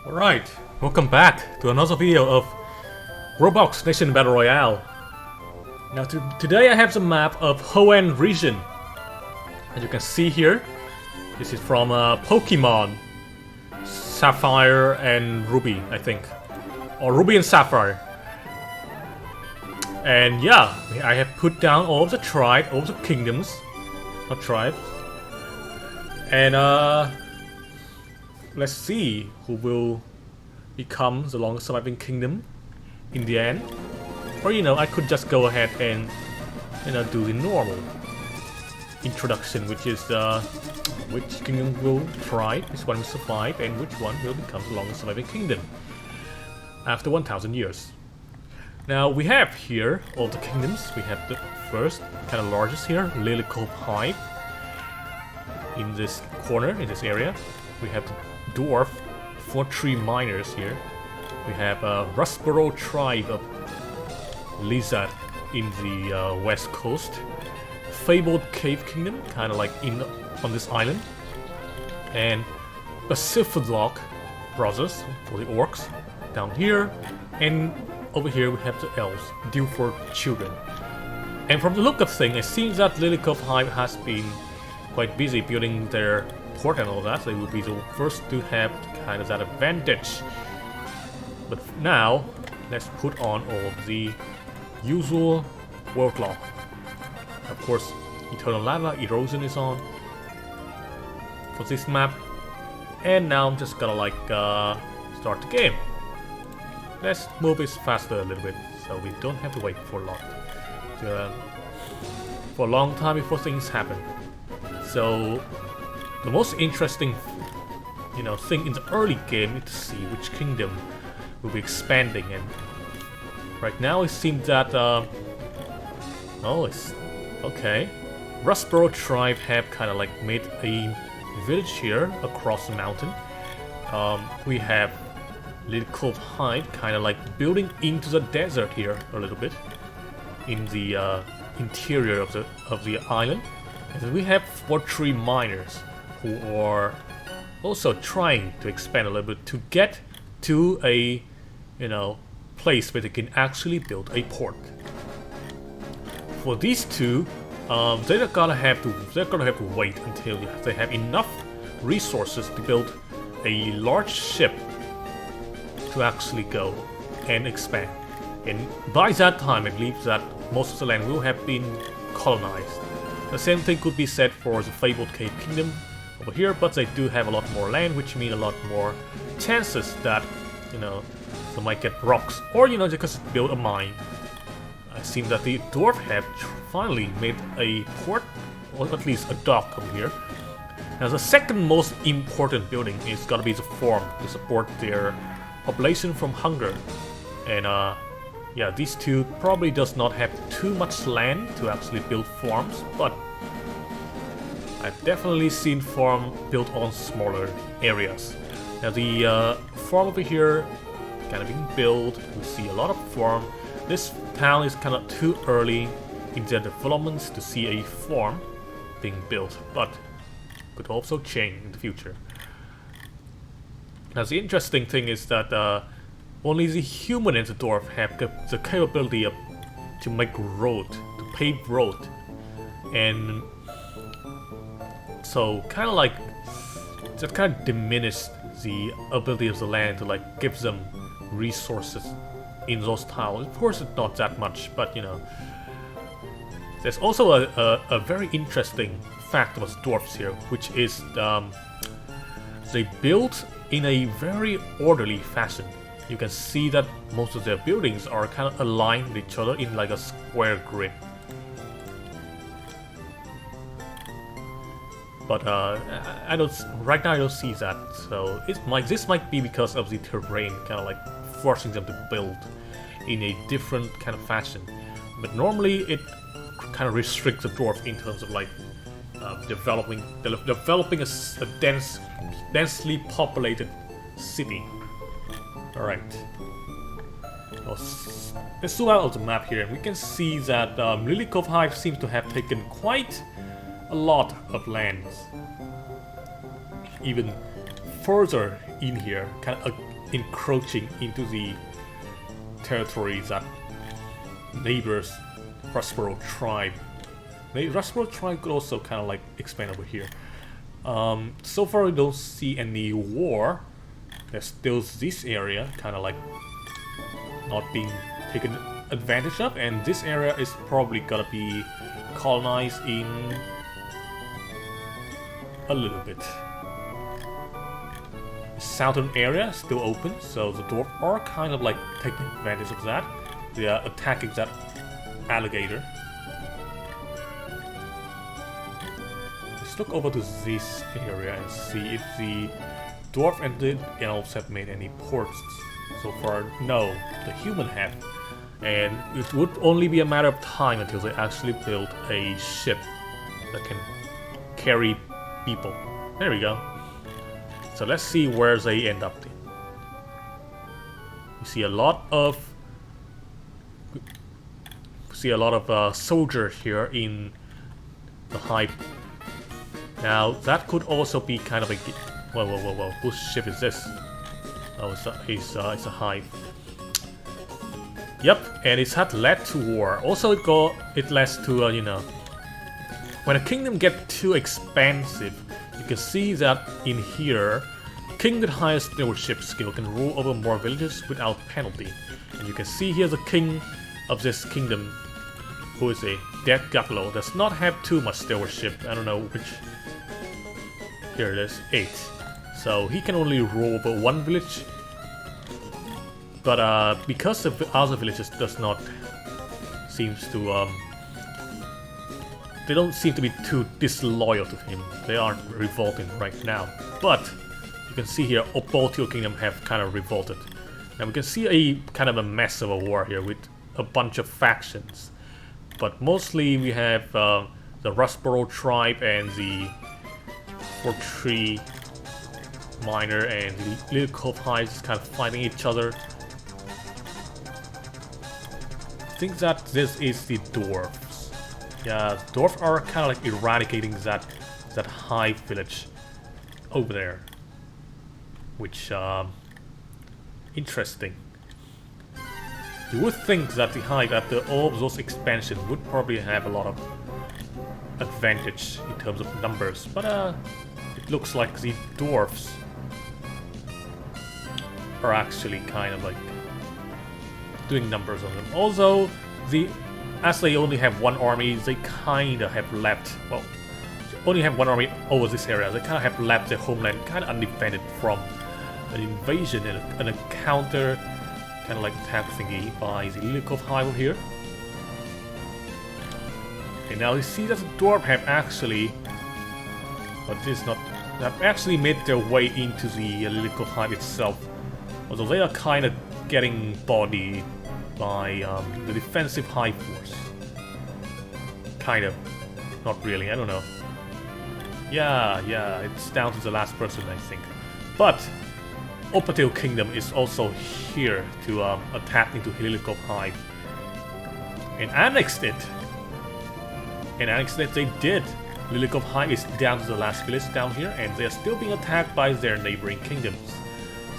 Alright, welcome back to another video of WorldBox Nation Battle Royale. Now today I have the map of Hoenn region. As you can see here, this is from Pokemon Sapphire and Ruby, I think. Or Ruby and Sapphire. And yeah, I have put down all of the tribes, all of the kingdoms. Not tribes. And let's see who will become the longest surviving kingdom in the end. Or I could just go ahead and do the normal introduction, which is which kingdom will thrive, which one will survive, and which one will become the longest surviving kingdom after 1,000 years. Now we have here all the kingdoms. We have the first, kind of largest here, Lily Cove Hive. In this corner, in this area, we have the dwarf 4-tree miners here. We have a Rustboro tribe of lizard in the west coast. Fabled cave kingdom, kind of like on this island. And a Sylphidlock brothers for the orcs down here. And over here we have the elves, due for children. And from the look of things, it seems that Lily Cove Hive has been quite busy building their port and all that. They will be the first to have kind of that advantage. But now, let's put on all of the usual world law. Of course, Eternal Lava Erosion is on for this map. And now I'm just gonna start the game. Let's move this faster a little bit, so we don't have to wait for a long time before things happen. So the most interesting, thing in the early game is to see which kingdom will be expanding. And right now it seems that oh, it's okay. Rustboro tribe have kind of made a village here across the mountain. We have Little Cove Hive kind of building into the desert here a little bit in the interior of the island. And then we have 4-tree miners who are also trying to expand a little bit to get to a place where they can actually build a port. For these two, they're gonna have to wait until they have enough resources to build a large ship to actually go and expand. And by that time, I believe that most of the land will have been colonized. The same thing could be said for the Fabled Cave Kingdom over here, but they do have a lot more land, which means a lot more chances that, they might get rocks, or, they could build a mine. It seems that the dwarf have finally made a port, or at least a dock over here. Now the second most important building is gonna be the farm to support their population from hunger. And yeah, these two probably does not have too much land to actually build farms, but I've definitely seen farm built on smaller areas. Now the farm over here kind of being built. We see a lot of farm. This town is kind of too early in their developments to see a farm being built, but could also change in the future. Now the interesting thing is that only the human and the dwarf have the capability to make road, to pave road. And so that kind of diminished the ability of the land to give them resources in those tiles. Of course it's not that much, but there's also a very interesting fact about dwarfs here, which is they build in a very orderly fashion. You can see that most of their buildings are kind of aligned with each other in a square grid. But right now I don't see that, so this might be because of the terrain kind of forcing them to build in a different kind of fashion. But normally it kind of restricts the dwarf in terms of developing a densely populated city. Alright. Let's zoom out of the map here, and we can see that Lily Cove Hive seems to have taken quite a lot of lands. Even further in here, kind of encroaching into the territories that neighbors Rustboro tribe. Rustboro tribe could also kind of like expand over here. So far we don't see any war. There's still this area kind of like not being taken advantage of, and this area is probably gonna be colonized in a little bit. The southern area is still open, so the dwarf are kind of like taking advantage of that. They are attacking that alligator. Let's look over to this area and see if the dwarf and the elves have made any ports. So far, no, the human have. And it would only be a matter of time until they actually build a ship that can carry people. There we go. So let's see where they end up. You see a lot of soldiers here in the hive. Now that could also be kind of a whoa! Whose ship is this? Oh, it's a hive. Yep, and it's had led to war. Also, it leads to you know, when a kingdom gets too expansive, you can see that in here, king with highest stewardship skill can rule over more villages without penalty. And you can see here the king of this kingdom, who is a dead Gaplo, does not have too much stewardship. I don't know which. Here it is, 8. So he can only rule over one village. But because the other villages does not seems to they don't seem to be too disloyal to him. They aren't revolting right now. But you can see here, both your kingdom have kind of revolted. And we can see a kind of a mess of a war here with a bunch of factions. But mostly we have the Rustboro tribe and the Fortree Miner and the Little Cove Hives kind of fighting each other. I think that this is the dwarves. Yeah, dwarves are kind of like eradicating that hive village over there, which interesting. You would think that the hive, after all of those expansions, would probably have a lot of advantage in terms of numbers, but it looks like the dwarves are actually kind of like doing numbers on them. Although as they only have one army, they kind of have left, well, only have one army over this area. They kind of have left their homeland kind of undefended from an invasion and a counter kind of like attack thingy by the Little Hive here. Okay, now you see that the dwarf have actually, but this is not, have actually made their way into the Little Hive itself. Although they are kind of getting bodied by the defensive hive force. Kind of. Not really, I don't know. Yeah, it's down to the last person, I think. But Opatil Kingdom is also here to attack into Helicop Hive. And annexed it. And annexed it they did. Helicop Hive is down to the last village down here, and they are still being attacked by their neighboring kingdoms.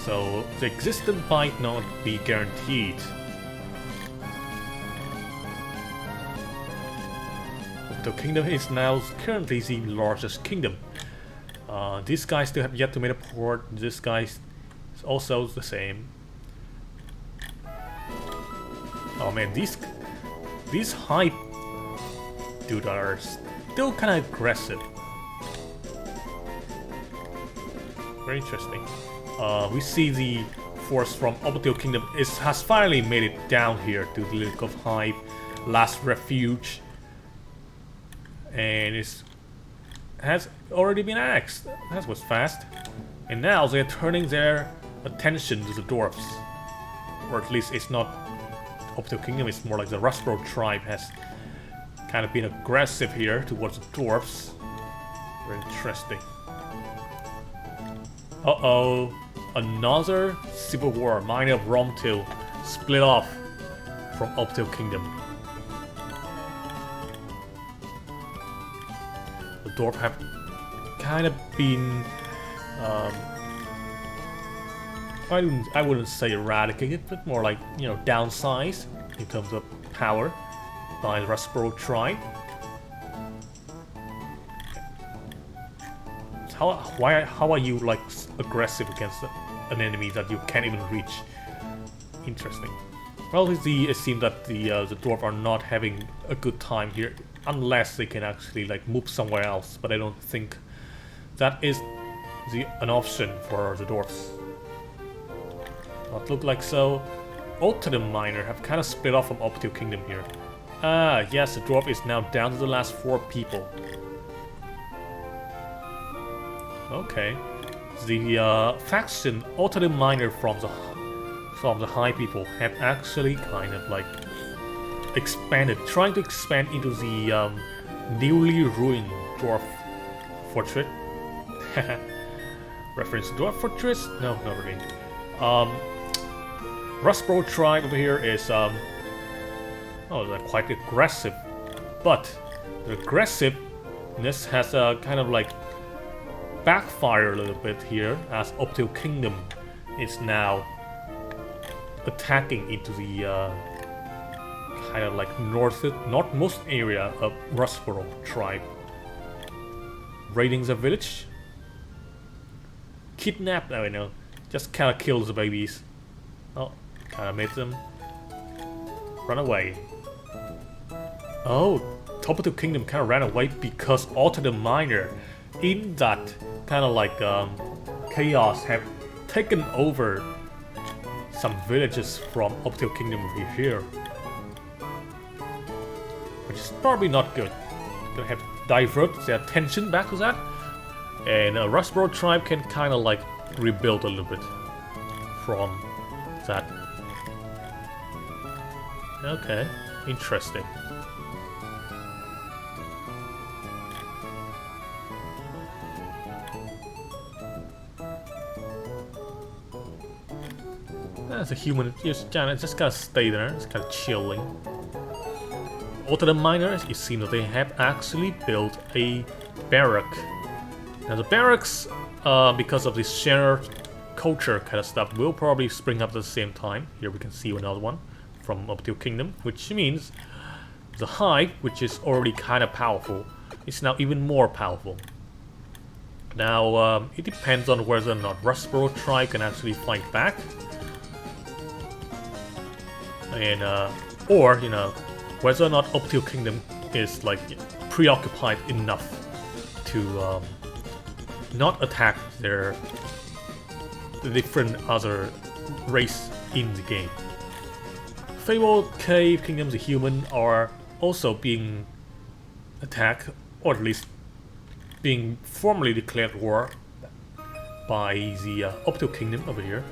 So the existence might not be guaranteed. The kingdom is now currently the largest kingdom. These guys still have yet to make a port. This guy is also the same. Oh man, these high dudes are still kind of aggressive. Very interesting. We see the force from Opatil Kingdom has finally made it down here to the Little Hive, last refuge, and has already been annexed. That was fast. And now they're turning their attention to the dwarfs, or at least it's not Opatil Kingdom. It's more like the Rustboro tribe has kind of been aggressive here towards the dwarfs. Very interesting. Uh-oh. Another civil war. Mine of Romtil split off from Opatil Kingdom. The dwarf have kind of been I wouldn't say eradicate it, but more like, you know, downsize in terms of power by the Rustboro tribe. How are you like aggressive against an enemy that you can't even reach? Interesting. Well, it seems that the dwarf are not having a good time here, unless they can actually like move somewhere else. But I don't think that is an option for the dwarfs. Not look like so. Ultimate Miner have kind of split off from Optio Kingdom here. Ah, yes, the dwarf is now down to the last 4 people. Okay, the faction Ultimate Miner from the High People have actually kind of like expanded, trying to expand into the newly ruined dwarf fortress. Reference to dwarf fortress? No, not really. Rustboro tribe over here is oh, they're quite aggressive, but the aggressiveness has a kind of like backfire a little bit here, as Optio Kingdom is now attacking into the kind of like northmost area of Rustboro tribe, raiding the village, kidnap. I know, just kind of kills the babies. Oh, kind of made them run away. Oh, Optio Kingdom kind of ran away because Ultimate Miner in that kind of like chaos have taken over some villages from Optio Kingdom over here, which is probably not good. Gonna have to divert their attention back to that, and Rustboro tribe can kind of like rebuild a little bit from that. Okay, interesting. As a human, just gotta stay there, just kind of chilling. Ultimate Miners, it seems that they have actually built a barrack. Now the barracks, because of this shared culture kind of stuff, will probably spring up at the same time. Here we can see another one from Optio Kingdom, which means the hive, which is already kind of powerful, is now even more powerful. Now, it depends on whether or not Rustboro tribe can actually fight back. And or, you know, whether or not Optio Kingdom is like preoccupied enough to not attack the different other race in the game. Fabled Cave Kingdoms, the human, are also being attacked, or at least being formally declared war by the Optio Kingdom over here.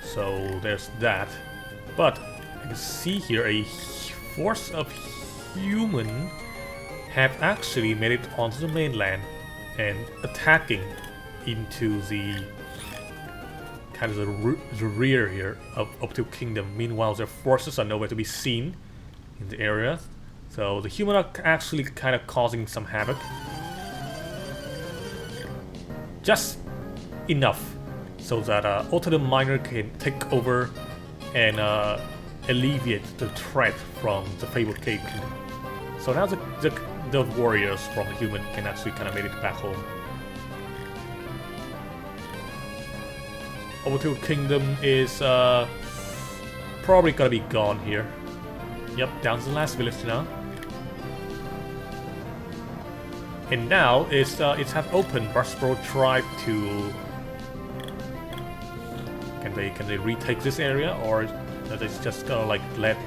So there's that, but I can see here a force of human have actually made it onto the mainland and attacking into the kind of the rear here of Optio Kingdom. Meanwhile, their forces are nowhere to be seen in the area, so the human are actually kind of causing some havoc. Just enough so that Ultimate Miner can take over and alleviate the threat from the Fabled Cave Kingdom. So now the warriors from the human can actually kind of make it back home. Optio Kingdom is probably gonna be gone here. Yep, down to the last village now. And now it's have opened Rustboro tribe to. Can they retake this area, or are they just gonna like let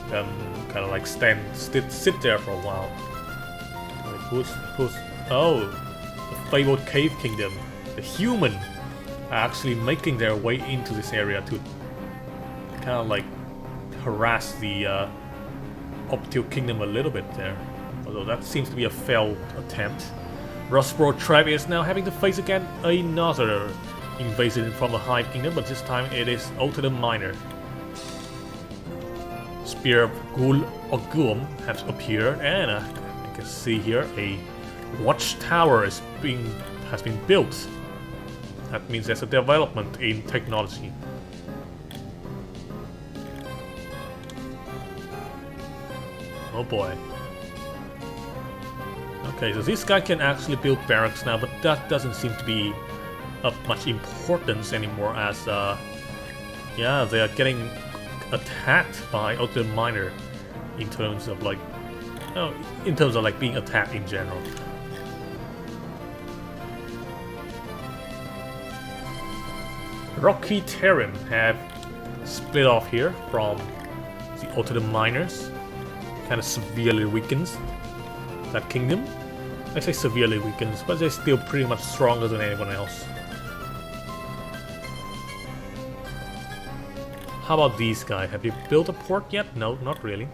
them kind of like sit there for a while? Like, who's oh, the Fabled Cave Kingdom, the human are actually making their way into this area to kind of like harass the Optio Kingdom a little bit there. Although that seems to be a failed attempt. Rustboro tribe is now having to face again another invasion from the Hive Kingdom, but this time it is Ultimate Miner. Spear of Gul or Gulm has appeared, and you can see here a watchtower has been built That means there's a development in technology. Oh boy. Okay, so this guy can actually build barracks now, but that doesn't seem to be of much importance anymore as, yeah, they are getting attacked by other miner in terms of like, oh, in terms of like being attacked in general. Rocky Terran have split off here from the Ottoman miners, kind of severely weakens that kingdom. I say severely weakens, but they're still pretty much stronger than anyone else. How about these guys? Have you built a port yet? No, not really.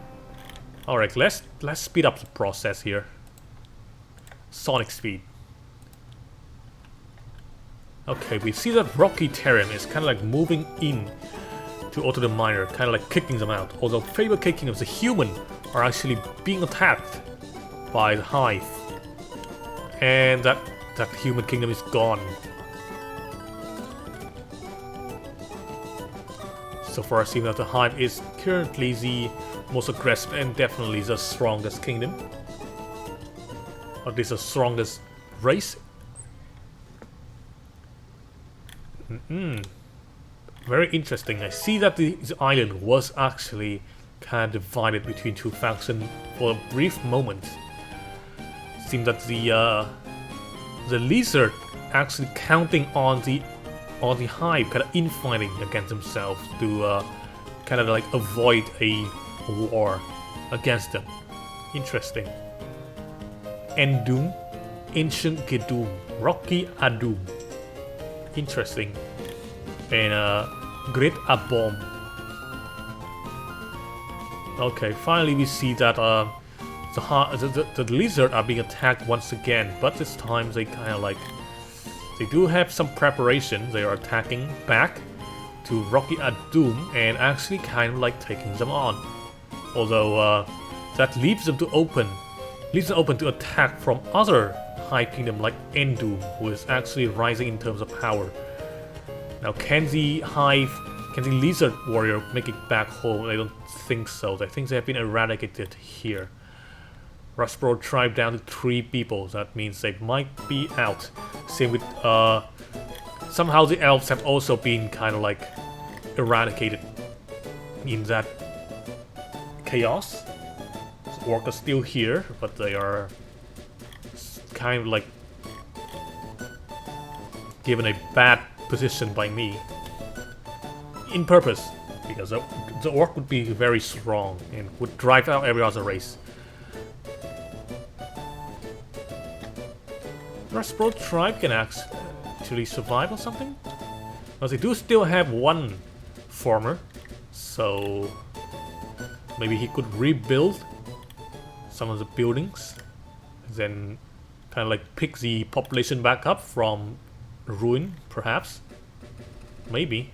Alright, let's speed up the process here. Sonic speed. Okay, we see that Rocky Terran is kind of like moving in to Otto the Miner, kind of like kicking them out. Although favorite kingdoms, the human, are actually being attacked by the Hive. And that human kingdom is gone. So far, I see that the Hive is currently the most aggressive and definitely the strongest kingdom. Or at least the strongest race. Very interesting. I see that the island was actually kind of divided between two factions for a brief moment. It seemed that the lizard actually counting on the Hive, kind of infighting against themselves to kind of like avoid a war against them. Interesting. Endum, Ancient Gedum, Rocky Adum. Interesting. And Great Abom. Okay, finally we see that the lizard are being attacked once again, but this time they kind of like, they do have some preparation. They are attacking back to Rocky Adum and actually kind of like taking them on. Although that leaves them open to attack from other high kingdom like Endum, who is actually rising in terms of power. Now, can the lizard warrior make it back home? I don't think so. I think they have been eradicated here. Rustboro tribe down to 3 people. That means they might be out. Same with somehow the elves have also been kind of like eradicated in that chaos. The orcs are still here, but they are kind of like given a bad position by me in purpose, because the orc would be very strong and would drive out every other race. Rustboro tribe can actually survive or something? But they do still have 1 farmer, so maybe he could rebuild some of the buildings, then kind of like pick the population back up from ruin, perhaps. Maybe.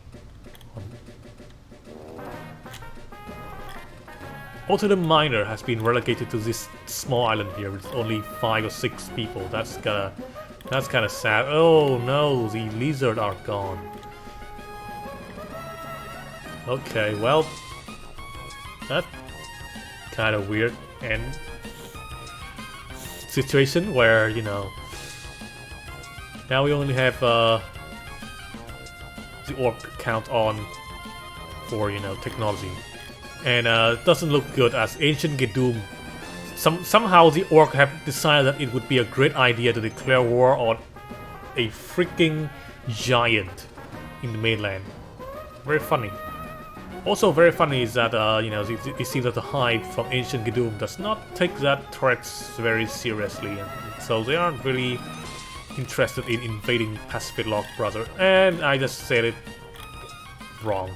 Also, the miner has been relegated to this small island here with only 5 or 6 people. That's kind of sad. Oh no, the lizard are gone. Okay, well, that's kind of weird and situation where, you know, now we only have the orc count on for, you know, technology. And it doesn't look good as Ancient Gedum. Somehow the orc have decided that it would be a great idea to declare war on a freaking giant in the mainland. Very funny. Also very funny is that, you know, it seems that the Hive from Ancient Gedum does not take that threats very seriously. And so they aren't really interested in invading Pacific Log Brother. And I just said it wrong.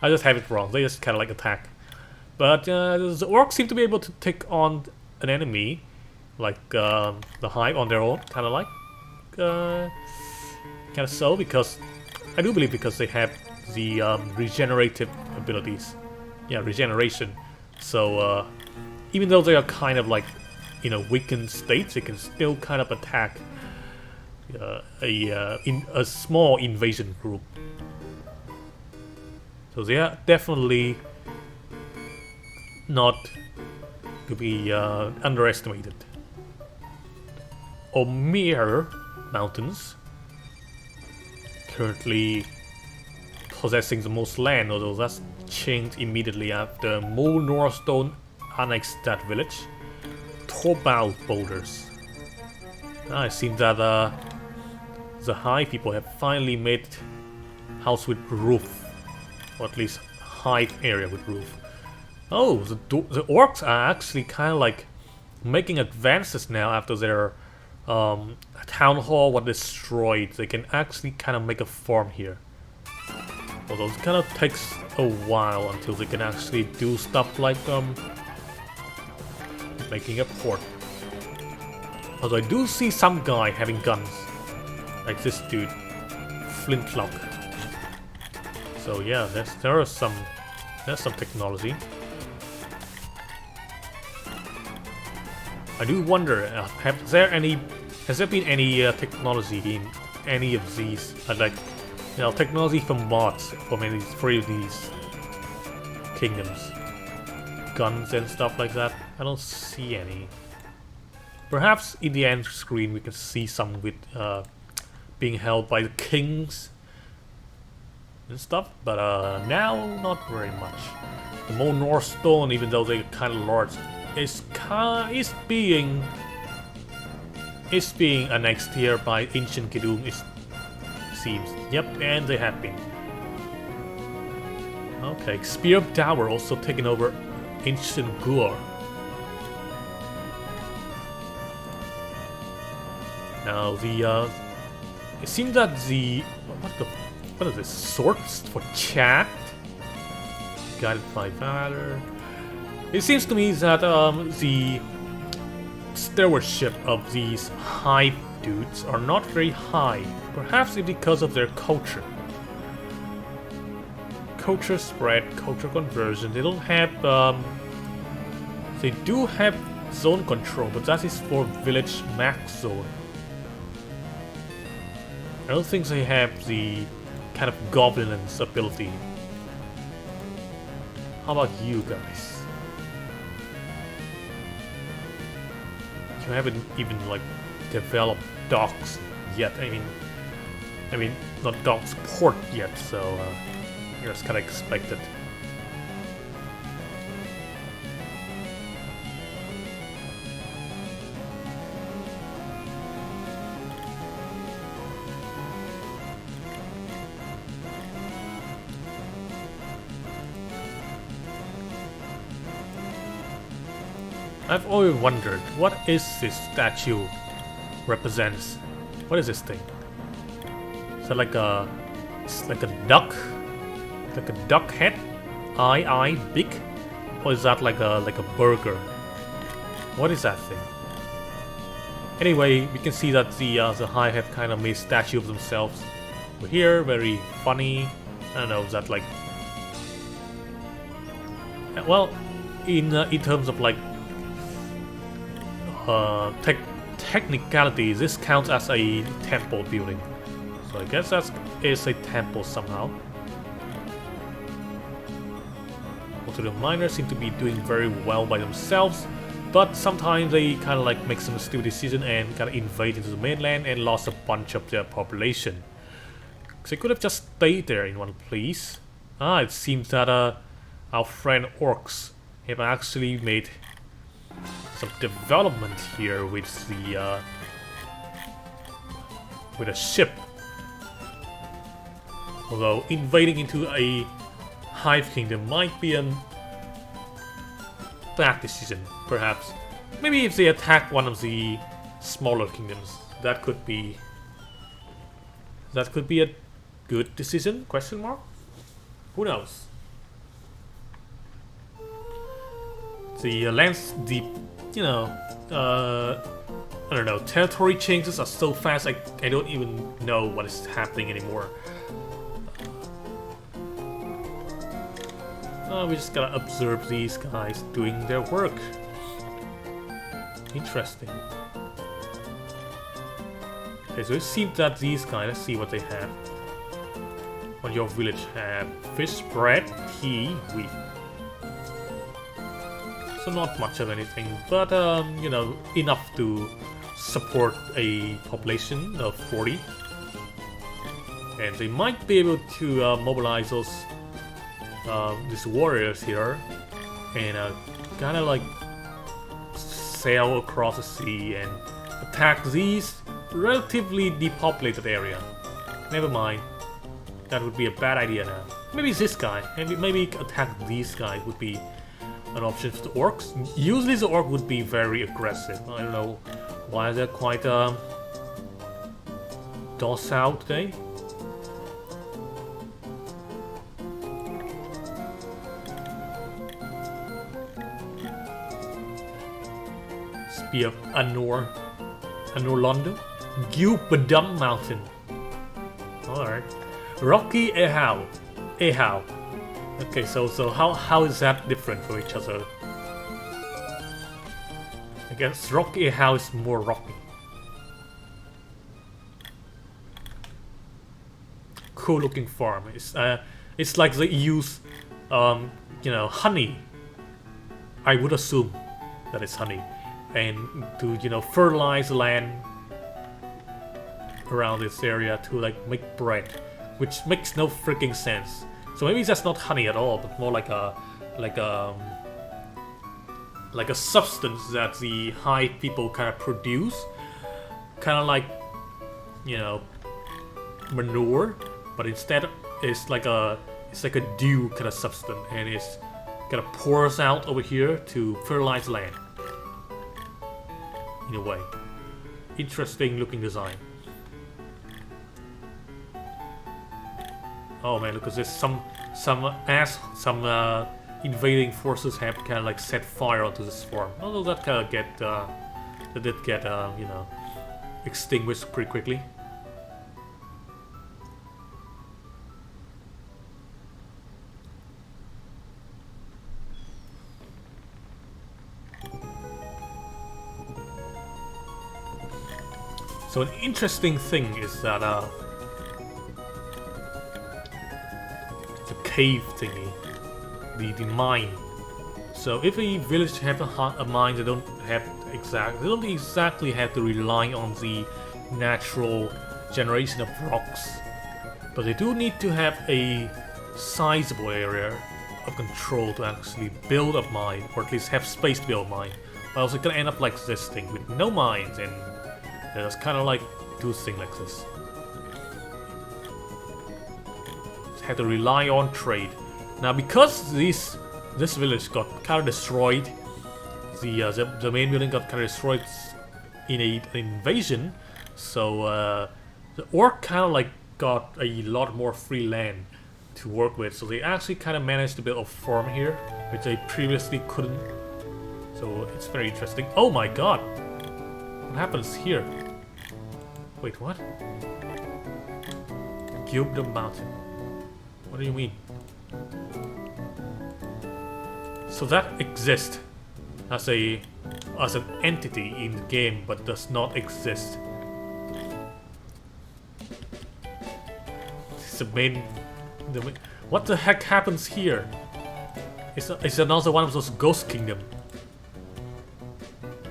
I just have it wrong. They just kind of like attack. But the orcs seem to be able to take on an enemy like the Hive on their own, kind of like. Kind of so, because I do believe because they have the regenerative abilities. Yeah, regeneration. So even though they are kind of like in a weakened state, they can still kind of attack a small invasion group. So they are definitely not to be underestimated. Omir Mountains, currently possessing the most land, although that's changed immediately after Mo Northstone annexed that village. Torbal boulders. It seems that the high people have finally made house with roof, or at least high area with roof. Oh, the orcs are actually kind of like making advances now after their town hall was destroyed. They can actually kind of make a farm here. Although it kind of takes a while until they can actually do stuff like making a port. Although I do see some guy having guns, like this dude, flintlock. So yeah, there's some technology. I do wonder, has there been any technology in any of these, technology from mods from any three of these kingdoms? Guns and stuff like that? I don't see any. Perhaps in the end screen we can see some with being held by the kings and stuff, but now not very much. The Mo Northstone, even though they're kind of large, is being annexed here by ancient Kidung, it seems. Yep, and they have been. Okay, Spear of Tower also taken over ancient Gur. Now it seems that what is this? Swords for chat? Guided by valor. It seems to me that the stewardship of these hive dudes are not very high. Perhaps it's because of their culture. Culture spread, culture conversion. They don't have. They do have zone control, but that is for village max zone. I don't think they have the kind of governance ability. How about you guys? You haven't even like developed docks yet. I mean not docks port yet, so that's kind of expected. I've always wondered, what is this statue represents? What is this thing? Is that like a... It's like a duck? Like a duck head? Eye, big? Or is that like a burger? What is that thing? Anyway, we can see that the High have kind of made statue of themselves. Over here, very funny. I don't know, is that like... Well, in terms of like... technicality, this counts as a temple building. So I guess that is a temple somehow. Also, the miners seem to be doing very well by themselves, but sometimes they kind of like make some stupid decision and kind of invade into the mainland and lost a bunch of their population. So they could have just stayed there in one place. It seems that our friend orcs have actually made some development here with the with a ship. Although invading into a hive kingdom might be a bad decision, perhaps. Maybe if they attack one of the smaller kingdoms, that could be a good decision? Question mark? Who knows? The you know, I don't know, territory changes are so fast I don't even know what is happening anymore. We just gotta observe these guys doing their work. Okay, so it seems that these guys, let's see what they have. What your village have? Fish, bread, tea, wheat. So not much of anything, but you know, enough to support a population of 40. And they might be able to mobilize these warriors here and kind of like sail across the sea and attack these relatively depopulated area. Never mind. That would be a bad idea now. Maybe this guy. Maybe attack these guys would be an option for the orcs. Usually the orc would be very aggressive. I don't know why they're quite docile today. Spear of Anorlando. Gilbadum Mountain. Alright. Rocky Ehau. Ehau. Okay, so how is that different from each other? I guess Rocky Ehau is more rocky. Cool looking farm. It's like they use you know, honey. I would assume that it's honey. And to, you know, fertilize land around this area to like make bread, which makes no freaking sense. So maybe that's not honey at all, but more like a substance that the hive people kind of produce, kind of like, you know, manure, but instead it's like a dew kind of substance, and it's kind of pours out over here to fertilize land. In a way, interesting looking design. Oh man, look at this! Some invading forces have kind of like set fire onto this farm. Although that kind of did get you know, extinguished pretty quickly. So an interesting thing is that the cave thingy, the mine. So if a village have a mine, they don't exactly have to rely on the natural generation of rocks, but they do need to have a sizable area of control to actually build a mine, or at least have space to build a mine. Or else it can end up like this thing with no mines, and it's kind of like do things like this. Had to rely on trade. Now, because this village got kind of destroyed, the main building got kind of destroyed in an invasion, so the orc kind of like got a lot more free land to work with. So they actually kind of managed to build a farm here, which they previously couldn't. So it's very interesting. Oh my god! What happens here? Wait, what? Gilbadum Mountain. What do you mean? So that exists as an entity in the game, but does not exist. It's the main. What the heck happens here? It's another one of those ghost kingdom.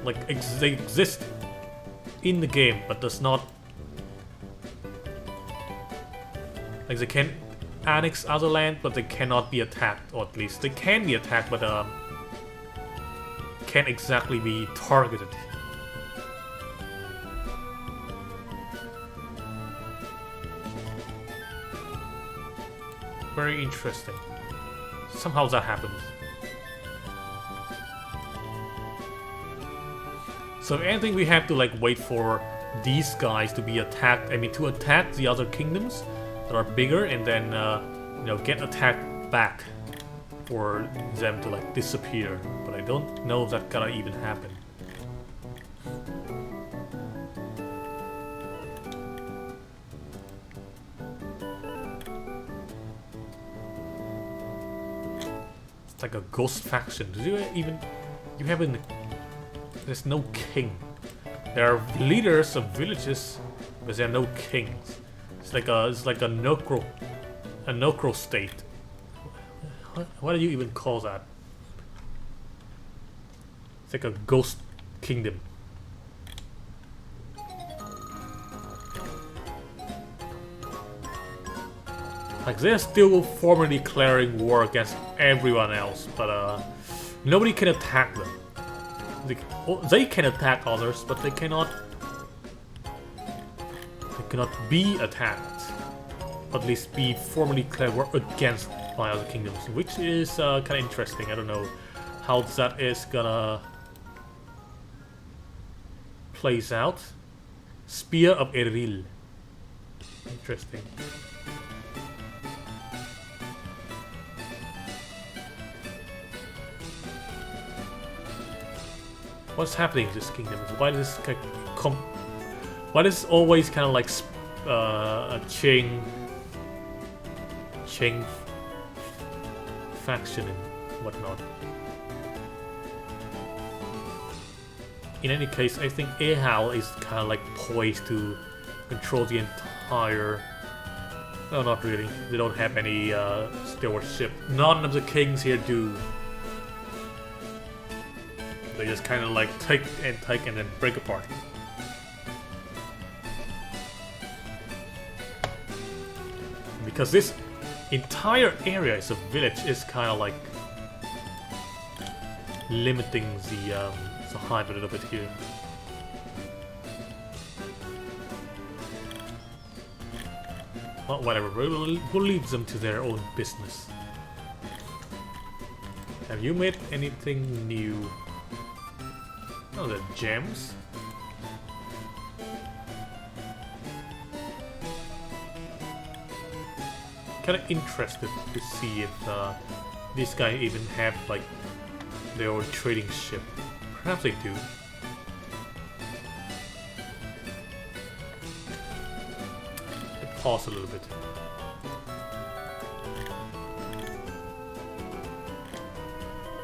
Like they exist in the game, but does not. Like they can annex other land, but they cannot be attacked, or at least they can be attacked, but can't exactly be targeted. Very interesting. Somehow that happens. So if anything, we have to like wait for these guys to be attacked. I mean, to attack the other kingdoms that are bigger, and then you know, get attacked back, for them to like disappear. But I don't know if that gonna even happen. It's like a ghost faction. Do you even? You haven't. There's no king. There are leaders of villages because there are no kings. It's like a necro state. What do you even call that? It's like a ghost kingdom. Like they're still formally declaring war against everyone else, but nobody can attack them. They can attack others, but they cannot be attacked. At least be formally declared war against by other kingdoms, which is kind of interesting. I don't know how that is gonna plays out. Spear of Eril. Interesting. What's happening in this kingdom? Why does this why does always kind of like a chain faction and whatnot? In any case, I think Ehal is kind of like poised to control the entire. No, not really. They don't have any stewardship. None of the kings here do. They just kind of like take and then break apart. Because this entire area is a village is kind of like limiting the hive a little bit here. Well, whatever, we'll leave them to their own business. Have you made anything new? Oh, the gems. Kind of interested to see if these guys even have like their own trading ship. Perhaps they do. Pause a little bit.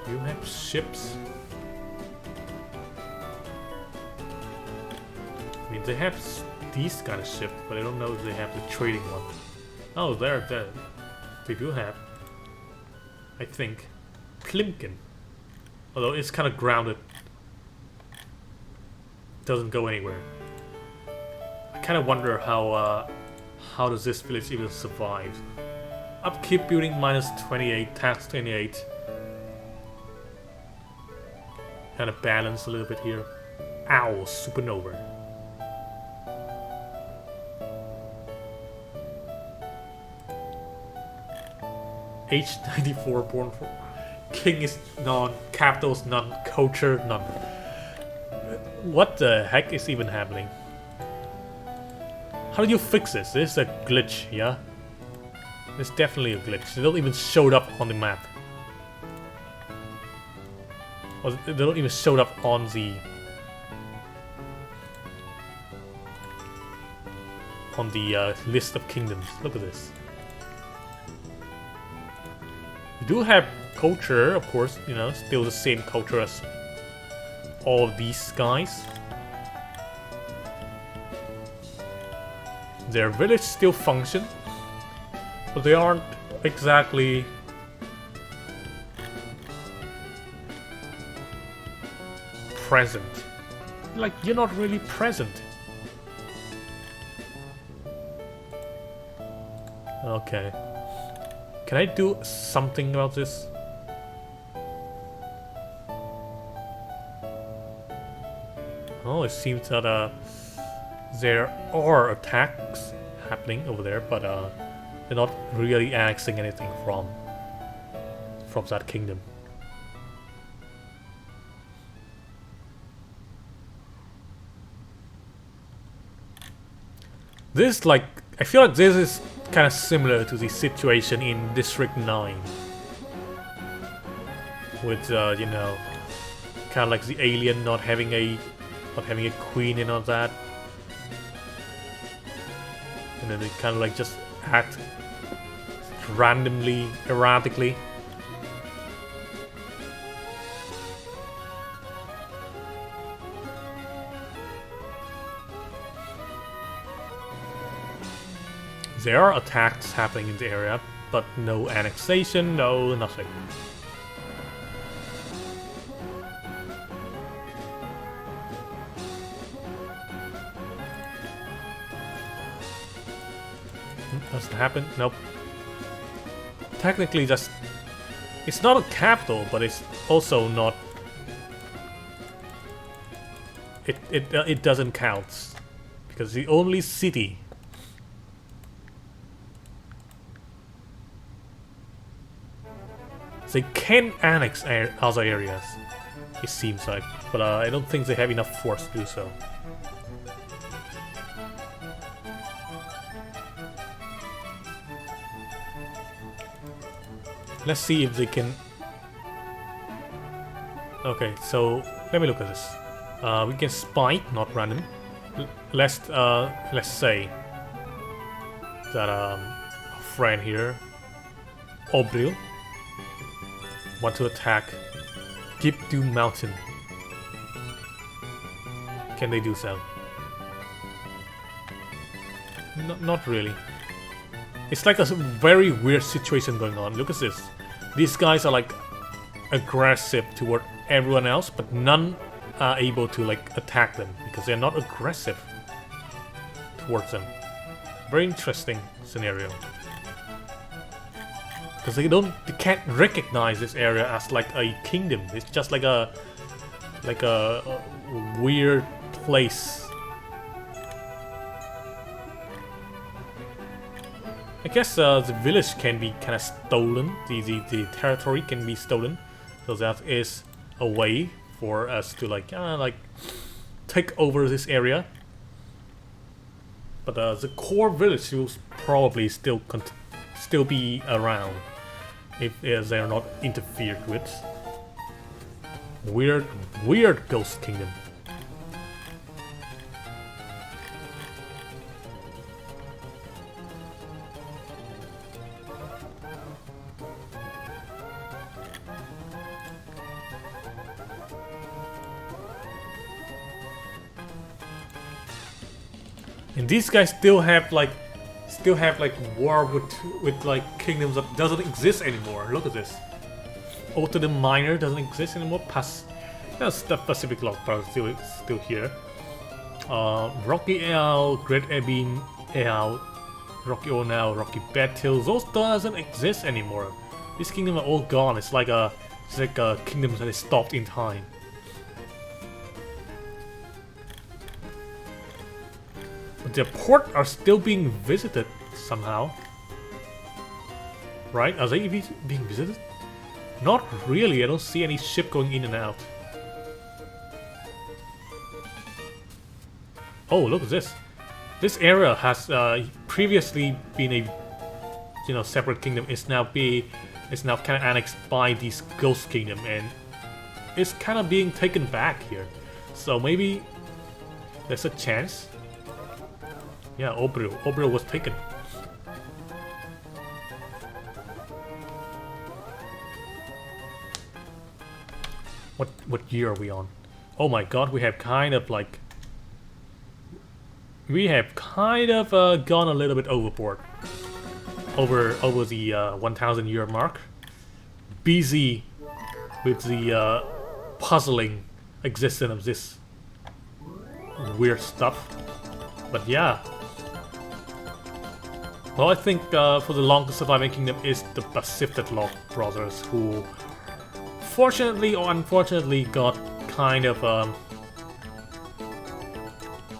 You have ships. I mean, they have these kind of ships, but I don't know if they have the trading one. Oh, there. They do have. I think. Klimkin. Although it's kind of grounded. Doesn't go anywhere. I kind of wonder how does this village even survive? Upkeep building -28, tax 28. Kind of balance a little bit here. Ow, supernova. Age 94, born for. King is none, capitals none, culture none. What the heck is even happening? How do you fix this? This is a glitch, yeah? It's definitely a glitch. They don't even show up on the map. Or they don't even show up on the list of kingdoms. Look at this. We do have culture, of course, you know, still the same culture as all of these guys. Their village still function, but they aren't exactly present. Like, you're not really present. Okay. Can I do something about this? Oh, it seems that there are attacks happening over there, but they're not really annexing anything from that kingdom. This, like, I feel like this is kind of similar to the situation in District 9. With, you know, kind of like the alien not having a queen and all that. And then they kind of like just act randomly, erratically. there are attacks happening in the area, but no annexation, no nothing. Doesn't happen? Nope. Technically, just it's not a capital, but it's also not. It doesn't count because the only city. They can annex other areas, it seems like, but I don't think they have enough force to do so. Let's see if they can. Okay, so let me look at this. We can spy, not random. Let's say that our friend here, Obril, want to attack Gipdu Mountain. Can they do so? Not really. It's like a very weird situation going on. Look at this. These guys are like aggressive toward everyone else, but none are able to like attack them because they're not aggressive towards them. Very interesting scenario. Because they can't recognize this area as like a kingdom. It's just like a weird place. I guess the village can be kind of stolen. The territory can be stolen, so that is a way for us to like take over this area. But the core village will probably still be around if they are not interfered with. Weird ghost kingdom. And these guys still have like war with like kingdoms that doesn't exist anymore. Look at this. Otodum Minor doesn't exist anymore. The Pacific Log part is still here. Rocky Al, Great Ebin Al, Rocky Onal, Rocky Battle, those doesn't exist anymore. These kingdoms are all gone. It's like a kingdom that is stopped in time. Their port are still being visited somehow. Right? Are they being visited? Not really. I don't see any ship going in and out. Oh, look at this. This area has previously been a separate kingdom. It's now kind of annexed by this ghost kingdom, and it's kind of being taken back here. So maybe there's a chance. Yeah, Obril was taken. What year are we on? Oh my god, we have kind of gone a little bit overboard. Over the 1000 year mark. Busy with the puzzling existence of this weird stuff. But yeah. Well, I think for the longest surviving kingdom is the Pacific Log brothers, who fortunately or unfortunately got kind of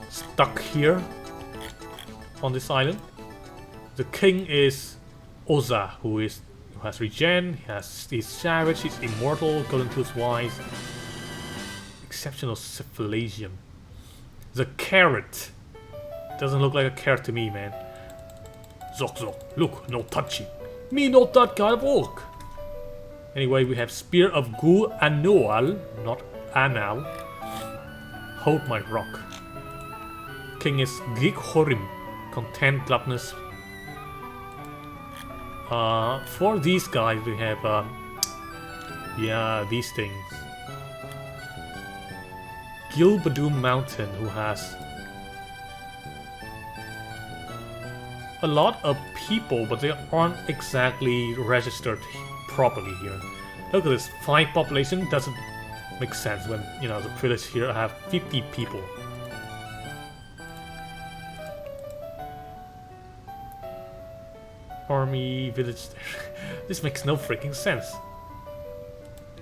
stuck here on this island. The king is Oza, who has regen, he's savage, he's immortal, golden tooth wise, exceptional syphilasium. The carrot doesn't look like a carrot to me, man. Zok, look, no touching. Me not that kind of orc. Anyway, we have Spear of Gu Anual, not Anal. Hold my rock. King is Gig Horim, content, gluttonous. For these guys, we have these things. Gilbadum Mountain, who has a lot of people, but they aren't exactly registered properly here. Look at this, 5 population doesn't make sense when, you know, the village here have 50 people. Army, village... This makes no freaking sense.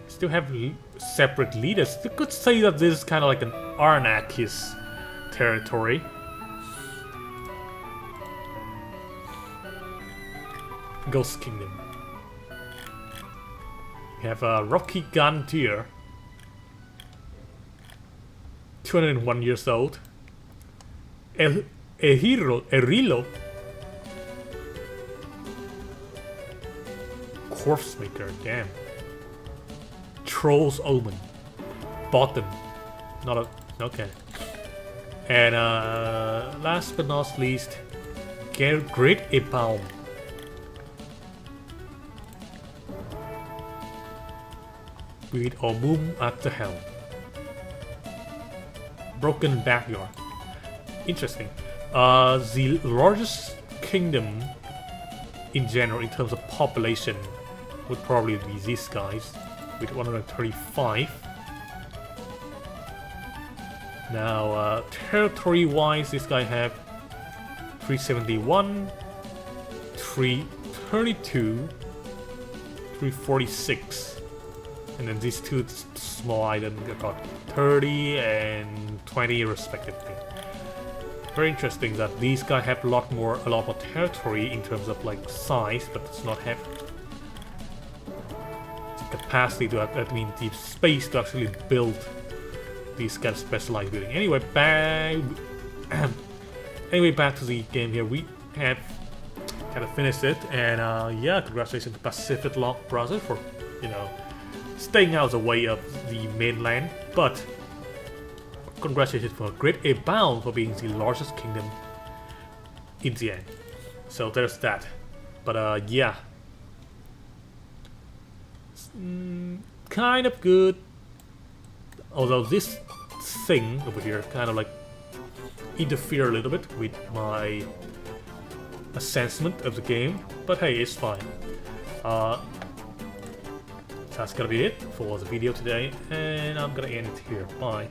Still have separate leaders. You could say that this is kind of like an anarchist territory. Ghost Kingdom. We have a Rocky Gun here. 201 years old. Erilo. Corpse Maker, damn. Troll's Omen. Bottom. Not a... okay. And last but not least, Great Ebaum. With or boom at the helm. Broken Backyard. Interesting. The largest kingdom in general in terms of population would probably be these guys with 135. Now, territory-wise, this guy have 371, 332, 346. And then these two small items got 30 and 20 respectively. Very interesting that these guys have a lot more territory in terms of like size, but does not have the capacity to have, I mean, the space to actually build these kind of specialized building. Anyway, back to the game here. We have kind of finished it, and yeah, congratulations to Pacific Lock Brothers for, you know, staying out of the way of the mainland, but congratulations for Great Ebaum for being the largest kingdom in the end. So there's that. But yeah, kind of good. Although this thing over here kind of like interfere a little bit with my assessment of the game. But hey, it's fine. That's gonna be it for the video today, and I'm gonna end it here. Bye.